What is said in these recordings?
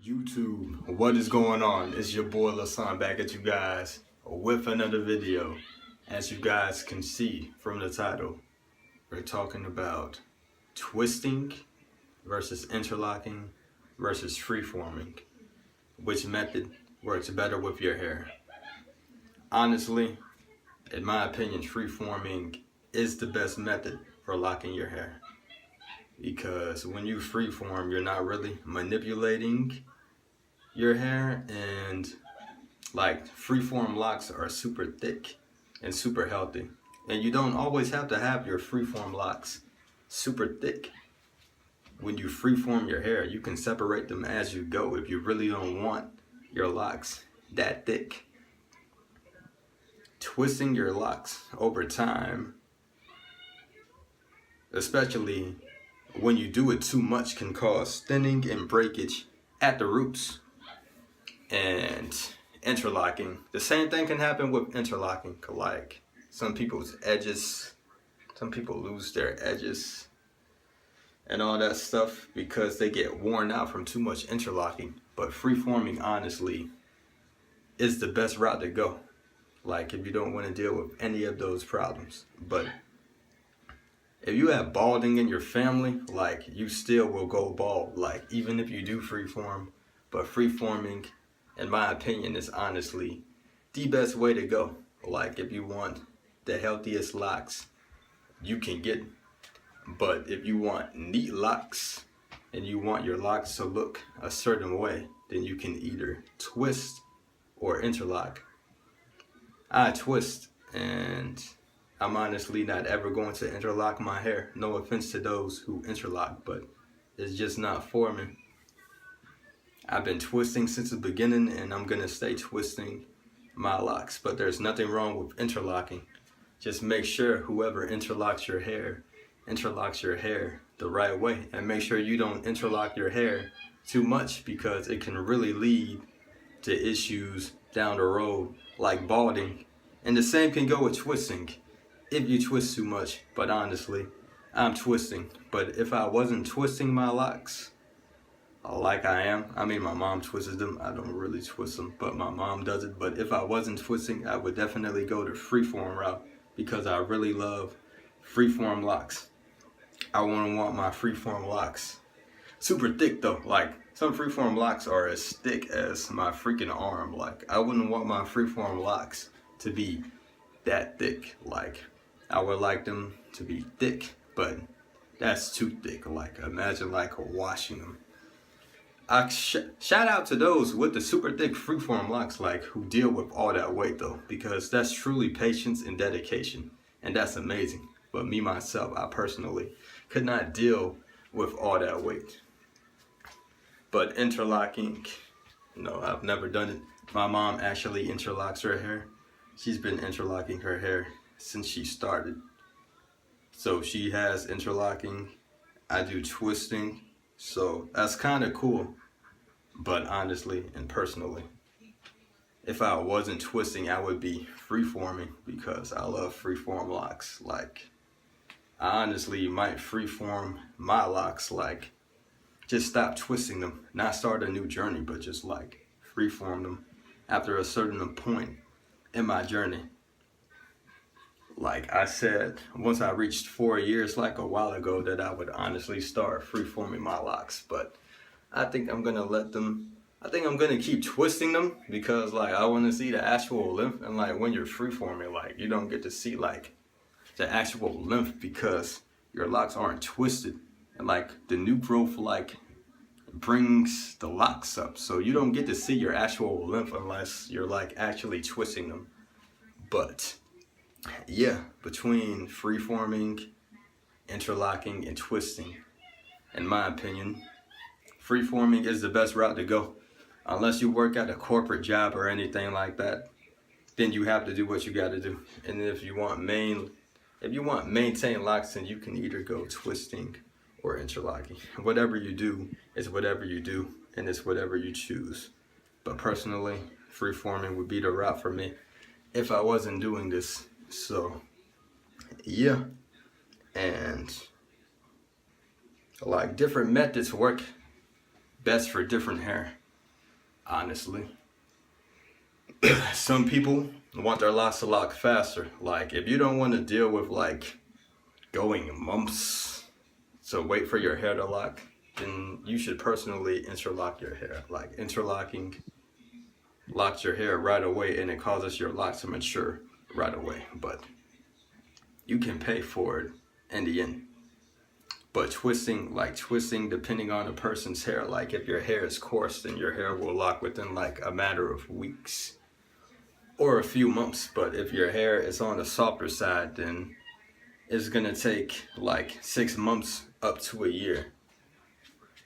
YouTube, what is going on? It's your boy Lasan back at you guys with another video. As you guys can see from the title, we're talking about twisting versus interlocking versus freeforming. Which method works better with your hair? Honestly, in my opinion, freeforming is the best method for locking your hair. Because when you freeform, you're not really manipulating your hair, and like freeform locks are super thick and super healthy. And you don't always have to have your freeform locks super thick. When you freeform your hair, you can separate them as you go if you really don't want your locks that thick. Twisting your locks over time, especially when you do it too much, can cause thinning and breakage at the roots. And interlocking, the same thing can happen with interlocking. Like some people's edges, some people lose their edges and all that stuff because they get worn out from too much interlocking. But freeforming, honestly, is the best route to go. Like if you don't want to deal with any of those problems. But if you have balding in your family, like you still will go bald, like even if you do freeform. But freeforming, in my opinion, is honestly the best way to go. Like if you want the healthiest locks you can get. But if you want neat locks and you want your locks to look a certain way, then you can either twist or interlock. I twist, and I'm honestly not ever going to interlock my hair. No offense to those who interlock, but it's just not for me. I've been twisting since the beginning, and I'm gonna stay twisting my locks. But there's nothing wrong with interlocking. Just make sure whoever interlocks your hair the right way, and make sure you don't interlock your hair too much, because it can really lead to issues down the road like balding. And the same can go with twisting if you twist too much. But honestly, I'm twisting. But if I wasn't twisting my locks like I am, I mean, my mom twists them, I don't really twist them, but my mom does it. But if I wasn't twisting, I would definitely go the freeform route, because I really love freeform locks. I wouldn't want my freeform locks super thick though. Like some freeform locks are as thick as my freaking arm. Like I wouldn't want my freeform locks to be that thick. Like I would like them to be thick, but that's too thick. Like imagine like washing them. Shout out to those with the super thick freeform locks, like who deal with all that weight though, because that's truly patience and dedication, and that's amazing. But me myself, I personally could not deal with all that weight. But interlocking, no, I've never done it. My mom actually interlocks her hair. She's been interlocking her hair since she started. So she has interlocking, I do twisting. So that's kind of cool. But honestly and personally, if I wasn't twisting, I would be freeforming, because I love freeform locks. Like I honestly might freeform my locks, like just stop twisting them, not start a new journey, but just like freeform them after a certain point in my journey. Like I said, once I reached 4 years, like a while ago, that I would honestly start freeforming my locks. But I think I'm gonna keep twisting them, because like I want to see the actual length. And like when you're freeforming, like you don't get to see like the actual length, because your locks aren't twisted, and like the new growth like brings the locks up, so you don't get to see your actual length unless you're like actually twisting them. But yeah, between freeforming, interlocking, and twisting, in my opinion, freeforming is the best route to go. Unless you work at a corporate job or anything like that, then you have to do what you got to do. And if you want maintain locks, then you can either go twisting or interlocking. Whatever you do is whatever you do, and it's whatever you choose. But personally, freeforming would be the route for me if I wasn't doing this. So yeah, and like different methods work best for different hair. honestly. Some people want their locks to lock faster. Like, if you don't want to deal with like going months to wait for your hair to lock, then you should personally interlock your hair. Like, interlocking locks your hair right away and it causes your locks to mature right away. But you can pay for it in the end. But twisting depending on a person's hair. Like, if your hair is coarse, then your hair will lock within like a matter of weeks or a few months. But if your hair is on the softer side, then it's gonna take like 6 months up to a year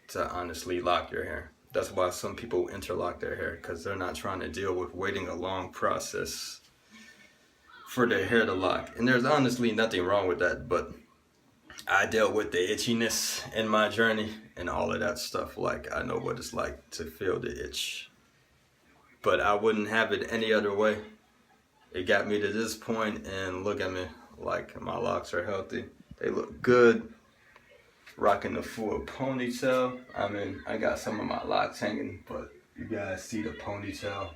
to honestly lock your hair. That's why some people interlock their hair, because they're not trying to deal with waiting a long process for their hair to lock. And there's honestly nothing wrong with that, but I dealt with the itchiness in my journey and all of that stuff. Like, I know what it's like to feel the itch, but I wouldn't have it any other way. It got me to this point, and look at me. Like, my locks are healthy. They look good. Rocking the full ponytail. I mean, I got some of my locks hanging, but you guys see the ponytail.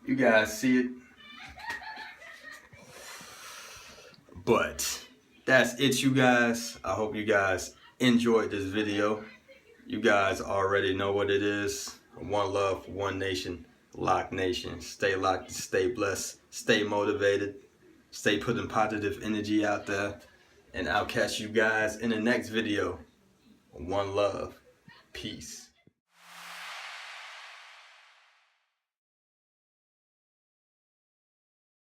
You guys see it. But that's it, you guys. I hope you guys enjoyed this video. You guys already know what it is. One love, one nation, Lock Nation. Stay locked, stay blessed, stay motivated, stay putting positive energy out there. And I'll catch you guys in the next video. One love. Peace.